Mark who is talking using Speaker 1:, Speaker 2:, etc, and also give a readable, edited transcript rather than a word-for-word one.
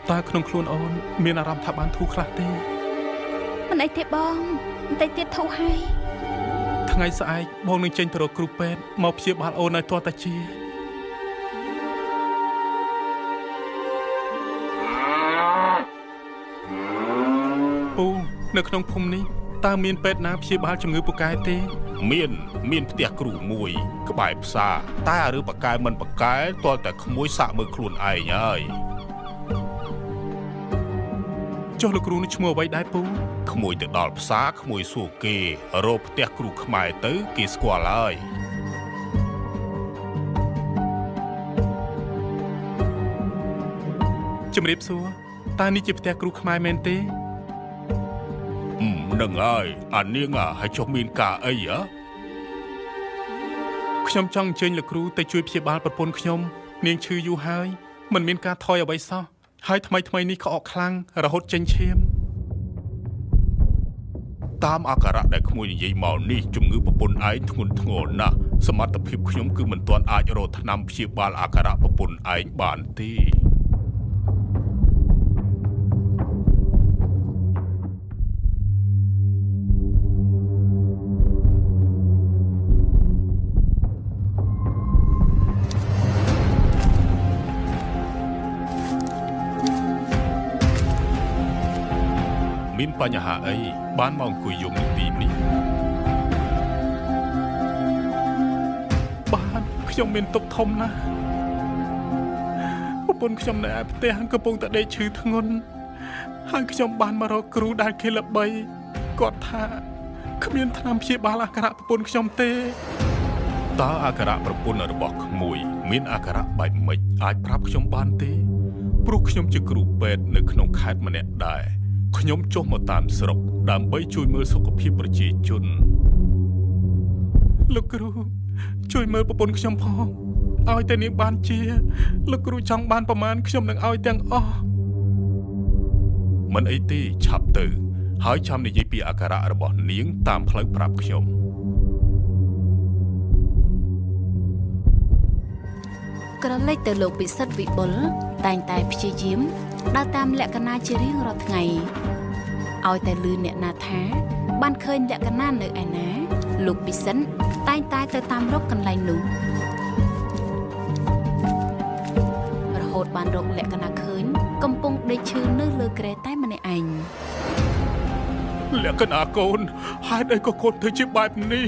Speaker 1: ตาក្នុងខ្លួនអូនមានអារម្មណ៍ថាបានធូរខ្លះទេ
Speaker 2: មិនអីទេបងបន្តិចទៀតធូរហើយ
Speaker 1: ថ្ងៃស្អែកបងនឹងចេញទៅរកគ្រូពេទ្យមកព្យាបាលអូនឲ្យទាល់តែជាពូនៅក្នុងភូមិនេះតើមានពេទ្យណាព្យាបាលជំងឺពូកែទេ
Speaker 3: មានផ្ទះគ្រូមួយក្បែរផ្សារតែរឿងបកែមិនបកែទាល់តែក្មួយសាក់មើលខ្លួនឯងហើយ
Speaker 1: ចុះលោកគ្រូនេះឈ្មោះអ្វីដែរពូ
Speaker 3: ក្មួយទៅដល់ផ្សារក្មួយសួរគេរកផ្ទះគ្រូខ្មែរទៅគេស្គាល់ហើយ
Speaker 1: ជំរាបសួរតើនេះជាផ្ទះគ្រូខ្មែរមែនទេ
Speaker 3: នឹងហើយអានាងឲ្យចុះមានការអី
Speaker 1: ខ្ញុំចង់អញ្ជើញលោកគ្រូទៅជួយព្យាបាលប្រពន្ធខ្ញុំនាងឈឺយូរហើយមិនមានការថយអ្វីសោះហើយថ្មីនេះក្អកខ្លាំងរហូតចេញឈាម
Speaker 3: តាមអាការៈដែលក្មួយនិយាយមកនេះជំងឺប្រពន្ធឯងធ្ងន់ធ្ងរណាស់សមត្ថភាពខ្ញុំគឺមិនទាន់អាចរកថ្នាំព្យាបាលអាការៈប្រពន្ធឯងបានទេមានបញ្ហាអីបានមកអង្គុយយំនៅទីនេះ
Speaker 1: បានខ្ញុំមានទុក្ខធំណាស់ប្រពន្ធខ្ញុំនៅឯផ្ទះកំពុងតែដេកឈឺធ្ងន់ហើយខ្ញុំបានមករកគ្រូដែលគេល្បីគាត់ថាគ្មានថ្នាំព្យាបាលអាការៈប្រពន្ធខ្ញុំទេ
Speaker 3: តើអាការៈប្រពន្ធរបស់ក្មួយមានអាការៈបែបម៉េចអាចប្រាប់ខ្ញុំបានទេព្រោះខ្ញុំជាគ្រូពេទ្យនៅក្នុងខេត្តម្នាក់ដែរខ្ញុំចុះមកតាមស្រុកដើម្បីជួយមើលសុខភាពប្រជាជន
Speaker 1: លោកគ្រូជួយមើលប្រពន្ធខ្ញុំផងឲ្យតែនាងបានជាលោកគ្រូចង់បានប្រមាណខ្ញុំនឹងឲ្យទាំងអស់
Speaker 3: មិនអីទេឆាប់ទៅហើយចាំនិយាយពីអាការៈរបស់នាងតាមផ្លូវប្រាប់ខ្ញុំ
Speaker 2: ក្រឡេកទៅលោកពិសិដ្ឋវិបុលតែងតែព្យាយាមដើរតាមលក្ខណៈជារៀងរាល់ថ្ងៃឲ្យតែលឺអ្នកណាថាបានឃើញលក្ខណៈនៅឯណាលោកពិសិដ្ឋតែងតែទៅតាមរកកន្លែងនោះរហូតបានរកលក្ខណៈឃើញកំពុងដេកឈឺនៅលើគ្រែតែម្នាក់ឯង
Speaker 3: លក្ខណៈកូនហេតុអីក៏កូនធ្វើជាបែបនេះ